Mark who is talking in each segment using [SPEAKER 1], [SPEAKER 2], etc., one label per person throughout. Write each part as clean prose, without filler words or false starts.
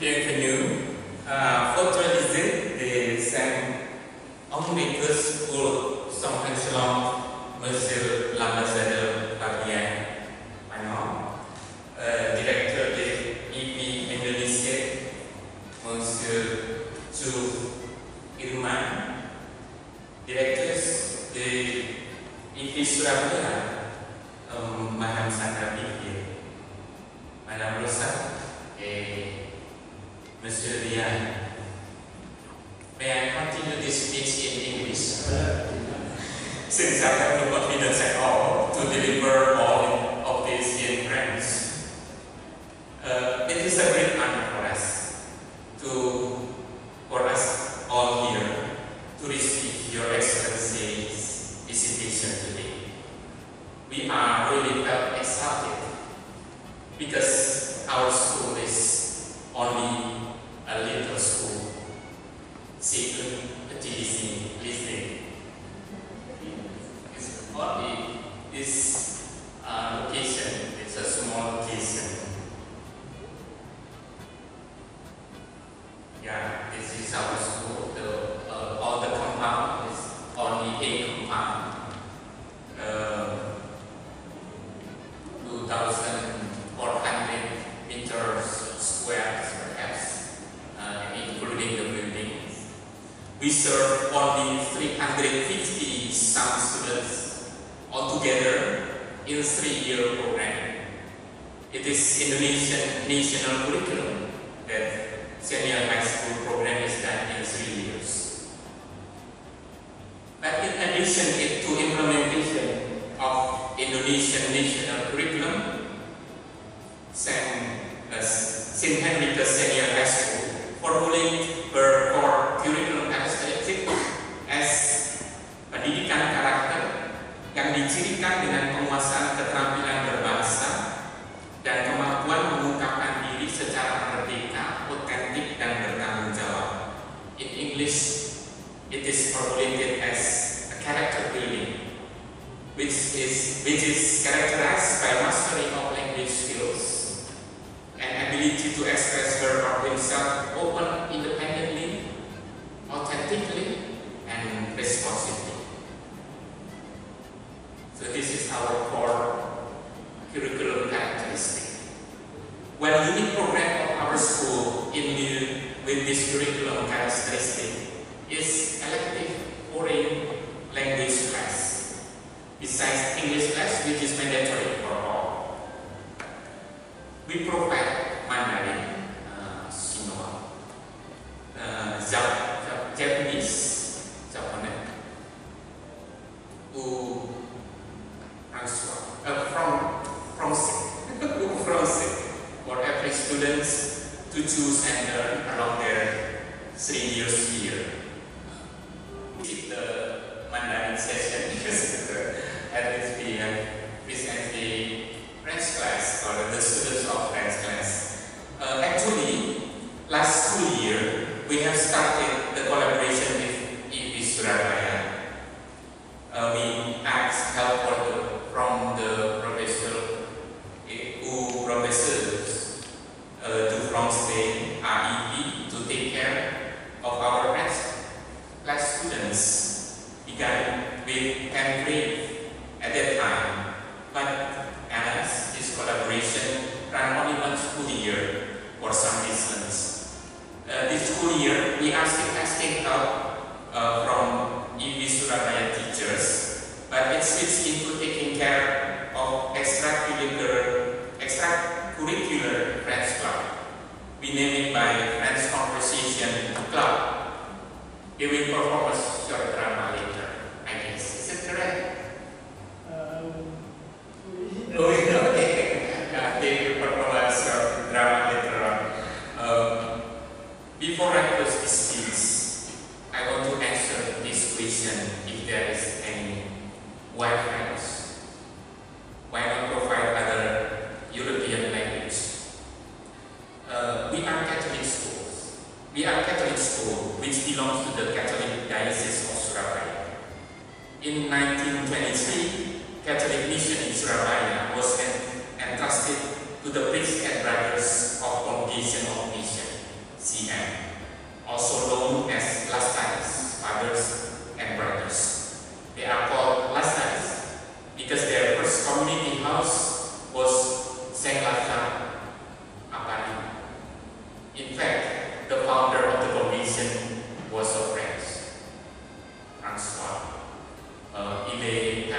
[SPEAKER 1] Bienvenue. Votre visite des Hendrikus pour son excellence, Monsieur l'ambassadeur Fabien Manon, directeur de l'IPI Indonésie, Monsieur Chu Irman, directeur de l'IPI Surabaya, Madame Sandra Bibier, Madame Rosa et Monsieur Rian. May I continue this speech in English? Since I have no confidence at all to deliver all of this in French. It is a great honor for us all here to receive Your Excellency's visitation today. We are really felt excited because our school is only a little school, secret TDC listing. It's only this location, it's a small location. Yeah, this is our school. All the compound is only a compound. 2,400 meters square, perhaps, including the buildings. We serve only 350 some students altogether in a 3-year program. It is Indonesian national curriculum that senior high school program is done in 3 years. But in addition to implementation of Indonesian national curriculum, St. Hendrikus Senior High School formulate her core curriculum characteristic as pendidikan karakter yang dicirikan dengan penguasaan keterampilan berbahasa dan kemampuan mengungkapkan diri secara merdeka, otentik, dan bertanggung jawab. In English, it is formulated as a character building, which is characterized by mastery of language skills and ability to express her or himself open, independently, authentically, and responsibly. So this is our core curriculum characteristic. Well, unique program of our school with this curriculum characteristic is elective foreign language class, besides English class, which is mandatory for all. We provide Mandarin, Sino, Japanese, French, for every students to choose and learn along their 3 years here. With the Mandarin session, at least we have recently French class or the students of French class. Actually, last school year we have started the collaboration with IPI Surabaya. We asked help from the professors from Spain, REP, to take care of our French class students, began with 10th grade at that time. But as this collaboration ran only one school year for some reasons. This school year, we are still asking help from IPI Surabaya teachers, but it switched into taking care of extracurricular French club. We name it by French Conversation Club. They will perform a short drama later, I guess. Is it correct? They will perform a short drama later on. Before I close this speech, I want to answer this question, if there is any. Why French? Why not provide other European language? We are Catholic schools. We are Catholic school which belongs to the Catholic Diocese of Surabaya. In 1923, Catholic mission in Surabaya was entrusted to the priests and brothers of Congregation of Mission. founder of the coalition was a Francois. Il est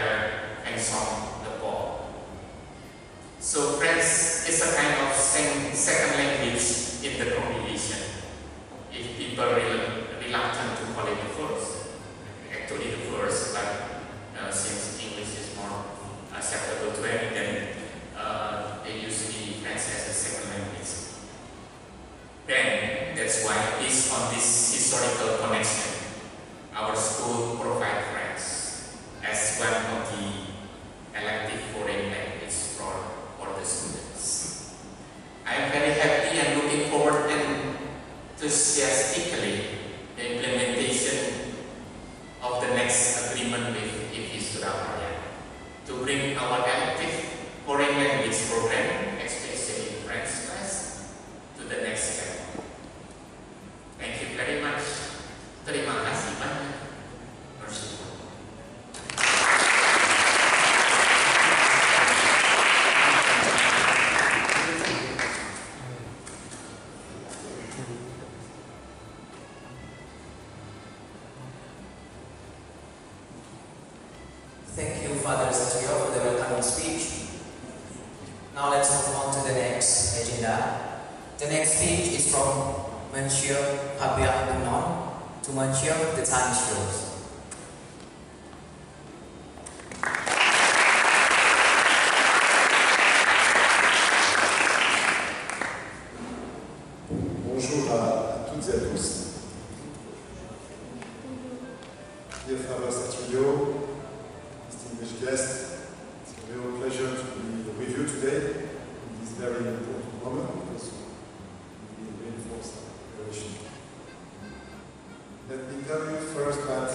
[SPEAKER 1] ensemble de Paul. So French is a kind of second language in the coalition. If people are reluctant to call it the first, actually the first, but since English is more acceptable to any, then they usually French as a second language. Then that's why, based on this historical connection, our school provides French as one of the elective foreign language for the students. I am very happy and looking forward enthusiastically the implementation of the next agreement with IFI Surabaya to bring our elective foreign language program, especially French class, to the next level. Thank you very much. Terima kasih banyak. Merci.
[SPEAKER 2] Thank you, Father Satrio, for the welcoming speech. Now let's move on to the next agenda. The next speech is from Monsieur Fabien Bounon to Monsieur the time is yours.
[SPEAKER 3] Bonjour à toutes et à tous. Dear Father Satrio, distinguished guests, it's a real pleasure to be with you today in this very important moment because we will reinforce our relation. Let me tell you first that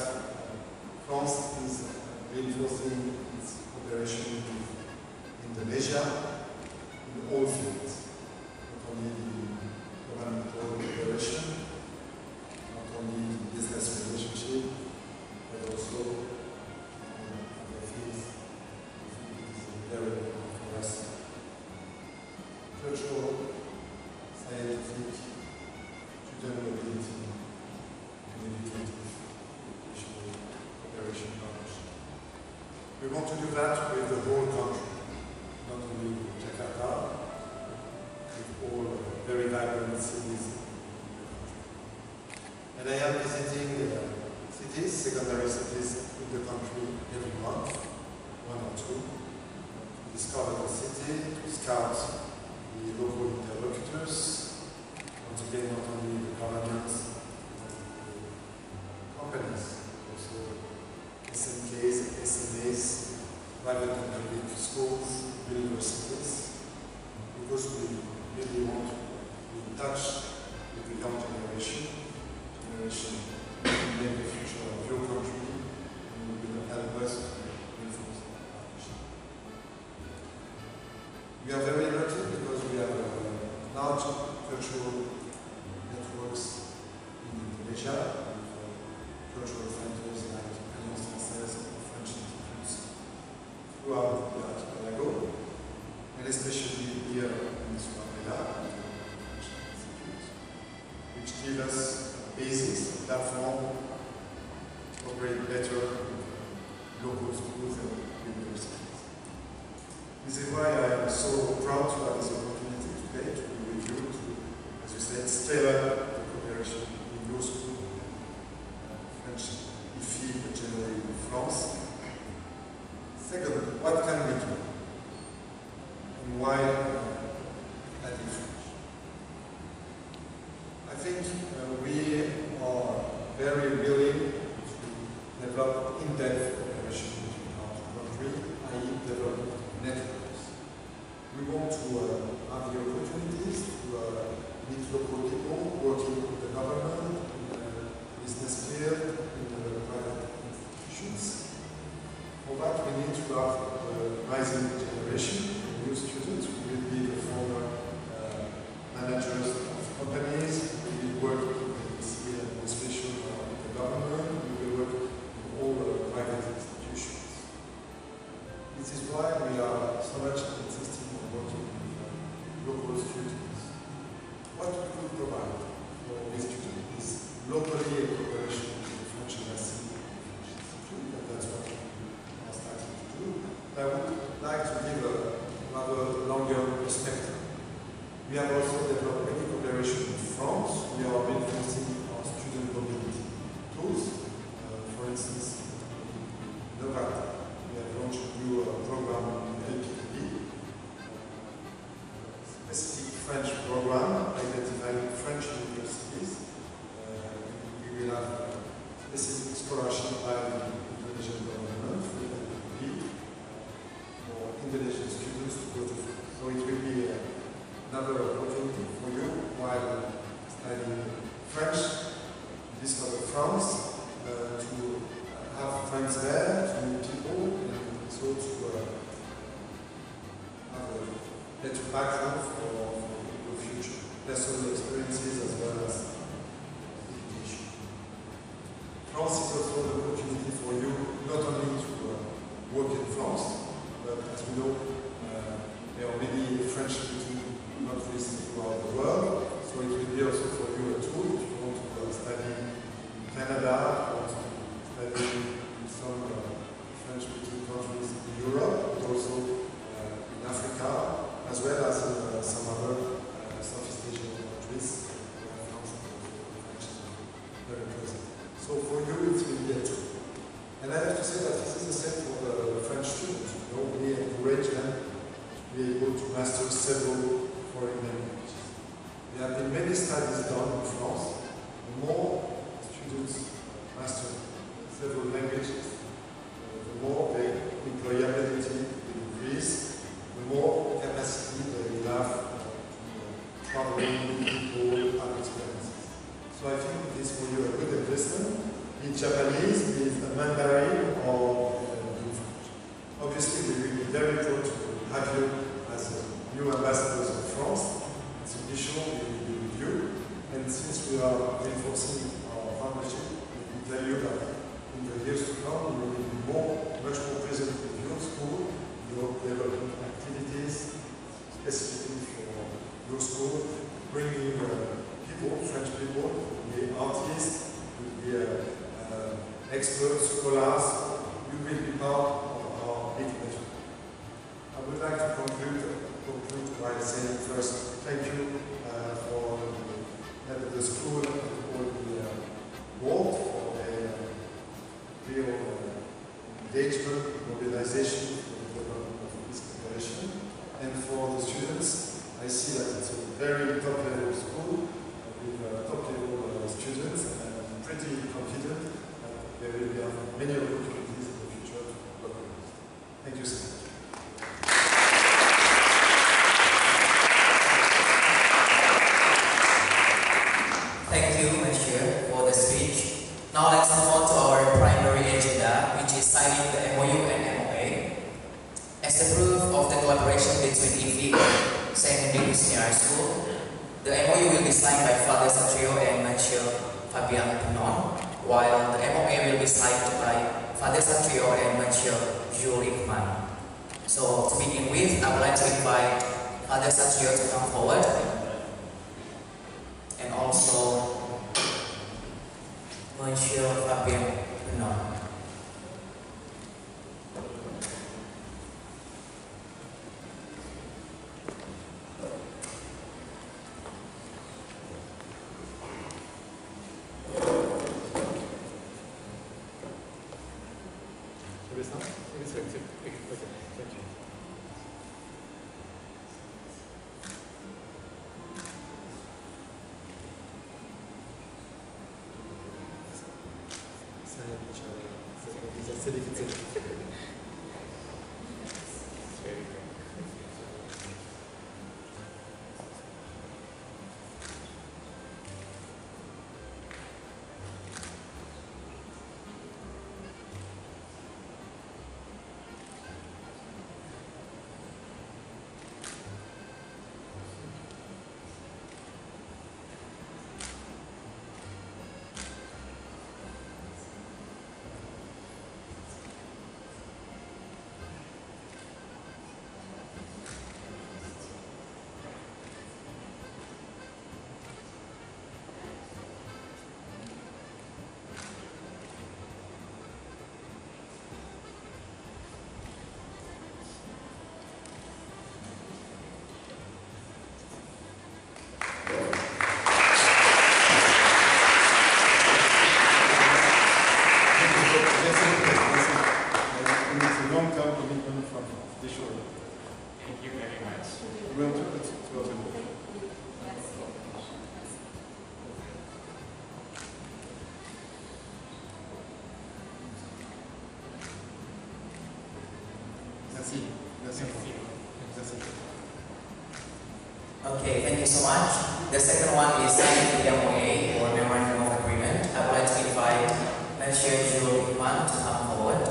[SPEAKER 3] France is reinforcing its cooperation with Indonesia in all fields, not only the governmental cooperation, not only the business relationship, but also other fields. It is very important for us. Cultural, scientific, student mobility, and educative, educational cooperation partnership. We want to do that with the whole country, not only Jakarta, with all very vibrant cities. And I am visiting cities, secondary cities in the country every month, one or two, to discover the city, to scout the local interlocutors, once again not only the governments, but the companies, also SMKs, SMAs, private and public schools, universities, because we really want to be in touch with the young generation in the future of your country, and will help us to reinforce our partnership. We are very lucky because we have large cultural networks in Indonesia, with cultural centers like Alliance Française or French Institutes throughout the archipelago, and especially here in Surabaya, which give us a basis, a platform to operate better with local schools and universities. This is why I am so proud to have this opportunity today to be with you to, as you said, scale up the cooperation in your school, French IFI, but generally in France. Second, what can we do? And why adding French? I think we are very willing to develop in-depth cooperation between our country, i.e. develop networks. We want to have the opportunities to meet local people, work background for the future, personal experiences as well as education. France is also an opportunity for you not only to work in France, but as we know, there are many French-speaking countries throughout the world, so it will be also for you a tool if you want to study in Canada, or to study in some French-speaking countries in Europe, but also in Africa, as well as in some other Southeast Asian countries where France and French is very present. So for you, it will be a tool. And I have to say that this is the same for the French students. You know, we encourage them to be able to master several foreign languages. There have been many studies done in France. The more students master several languages, the more their employability will increase, the more capacity they will have to travel, meet people, have experiences. So I think this will be a good investment. In Japanese, with Mandarin or in French. Obviously, we will be very proud to have you as new ambassadors of France. It's official, we will be with you. And since we are reinforcing our partnership, we can tell you that in the years to come, we will be much more present with your school, your development activities, specifically for your school, bringing people, French people, the artists, the experts, scholars, you will be part of our big network. I would like to conclude by saying first, thank you for the school and all the board for their real engagement, mobilization for the development of this cooperation. And for the students, I see that it's a very top-level school with top-level students, and I'm pretty confident there will be many opportunities in the future to work with us. Thank you so much.
[SPEAKER 2] Thank you, Monsieur, for the speech. Now let's move on to our primary agenda, which is signing the MOU and MOA. As a proof of the collaboration between IFI and St. Hendrikus High School, the MOU will be signed by Father Satrio and Monsieur Fabian Penon, while the MOA will be signed by Father Satrio and Monsieur Jules Ickman. So to begin with, I would like to invite Father Satrio to come forward, and also Monsieur Fabian Penon. Okay, thank you so much. The second one is signing the MOA, or Memorandum of Agreement. I would like to invite Monsieur Jules Ickman to come forward.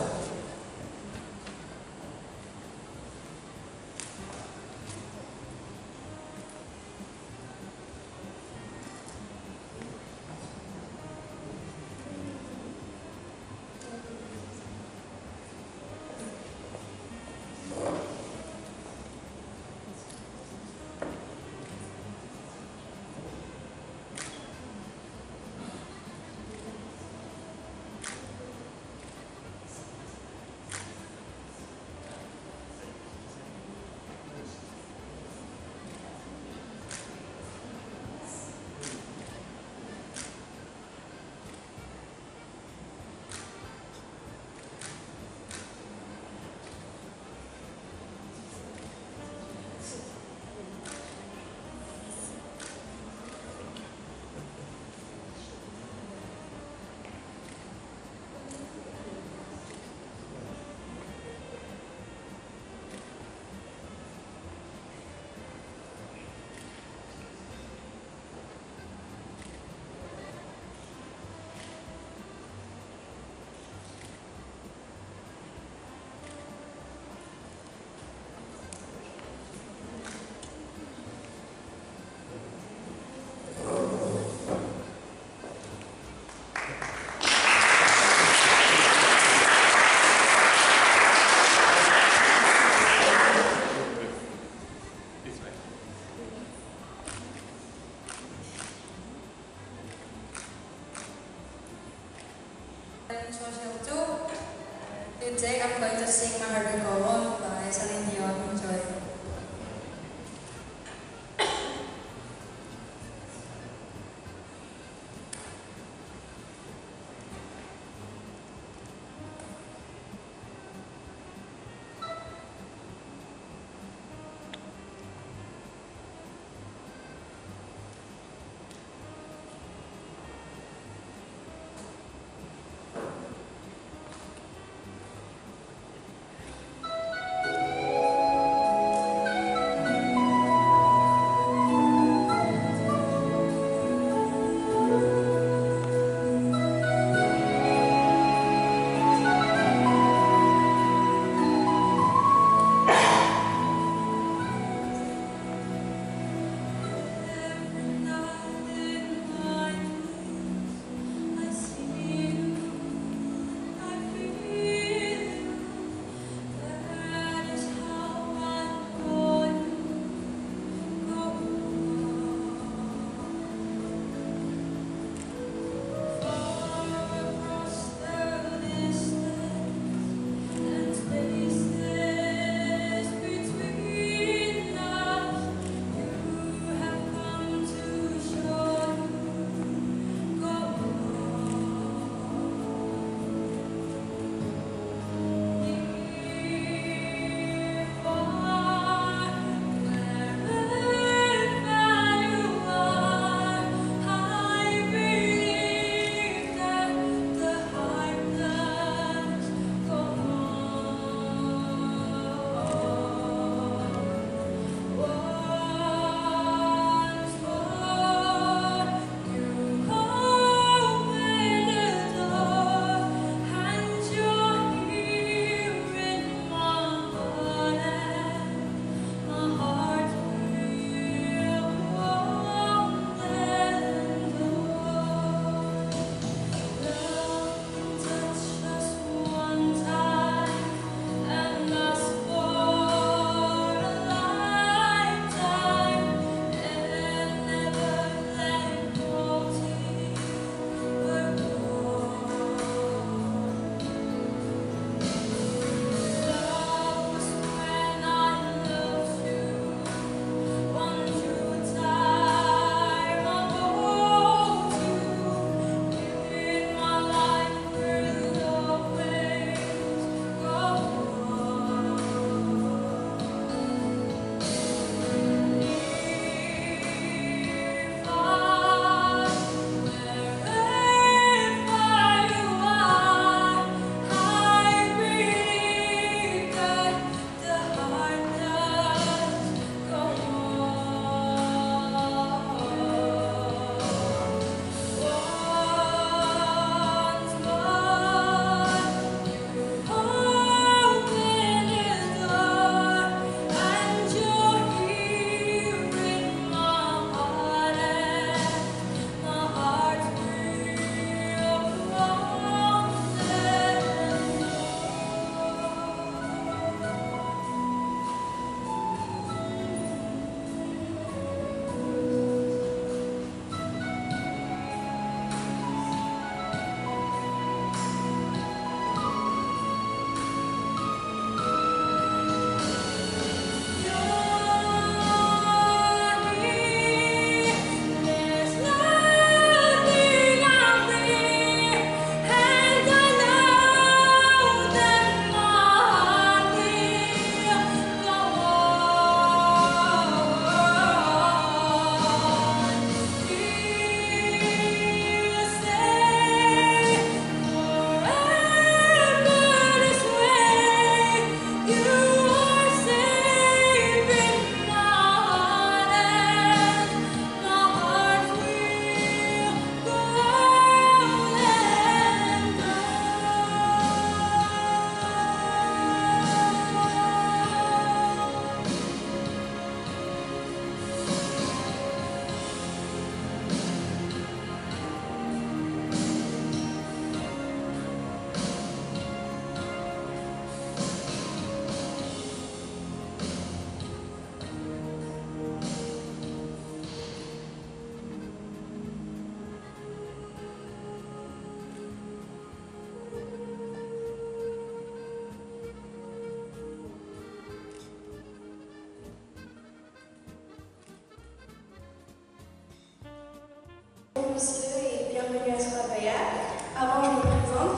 [SPEAKER 4] and social too. Today I'm going to sing Hendrikus by Celine Dion. Enjoy.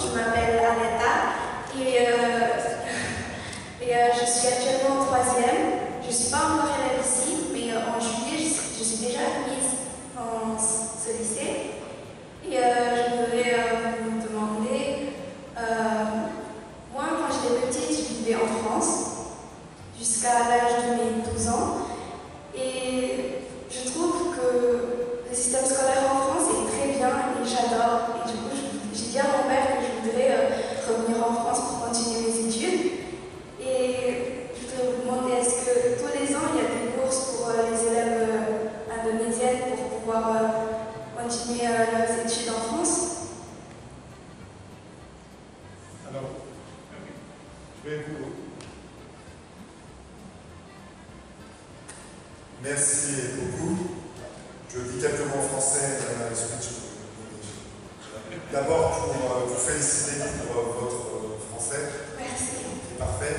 [SPEAKER 5] Je m'appelle Aneta et je suis actuellement en 3e. Je ne suis pas encore élève ici, mais en juillet, je suis déjà admise dans ce lycée. Et je voudrais vous demander, moi quand j'étais petite, je vivais en France jusqu'à l'âge de mes 12 ans. Et je trouve que le système scolaire en France est très bien et j'adore. Et du coup, j'ai dit à mon père que je voudrais revenir en France pour continuer mes études. Et je voudrais vous demander, est-ce que tous les ans, il y a des bourses pour les élèves indonésiennes pour pouvoir continuer leurs études en France?
[SPEAKER 3] Alors, je vais vous... Merci beaucoup. Je dis quelques mots en français et la suite. D'abord, pour vous féliciter pour votre français.
[SPEAKER 5] Merci.
[SPEAKER 3] C'est parfait.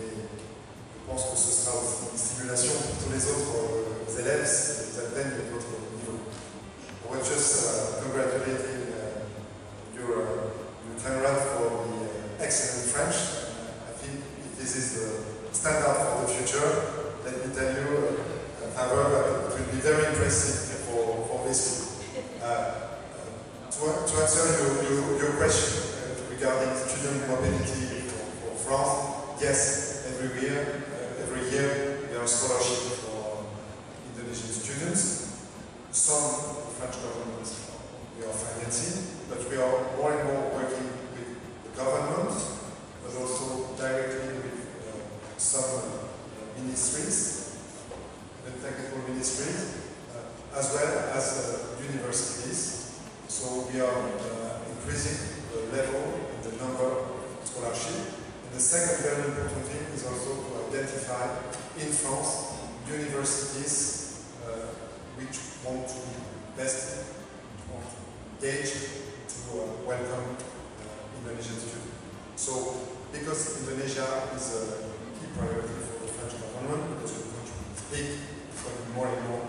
[SPEAKER 3] Et je pense que ce sera aussi une stimulation pour tous les autres élèves si vous atteignent votre niveau. I was just congratulating your camarade for the excellent French. I think if this is the standard for the future, let me tell you, however, it will be very impressive for this group. To answer your question regarding student mobility for France, yes, every year there are scholarships for Indonesian students. Some French government we are financing, but we are more and more working with the government, but also directly with some ministries, the technical ministries, as well as universities. So we are increasing the level and the number of scholarships. And the second very important thing is also to identify in France universities which want to best engage to welcome Indonesian students. So because Indonesia is a key priority for the French government, because the country is big, it's becoming more and more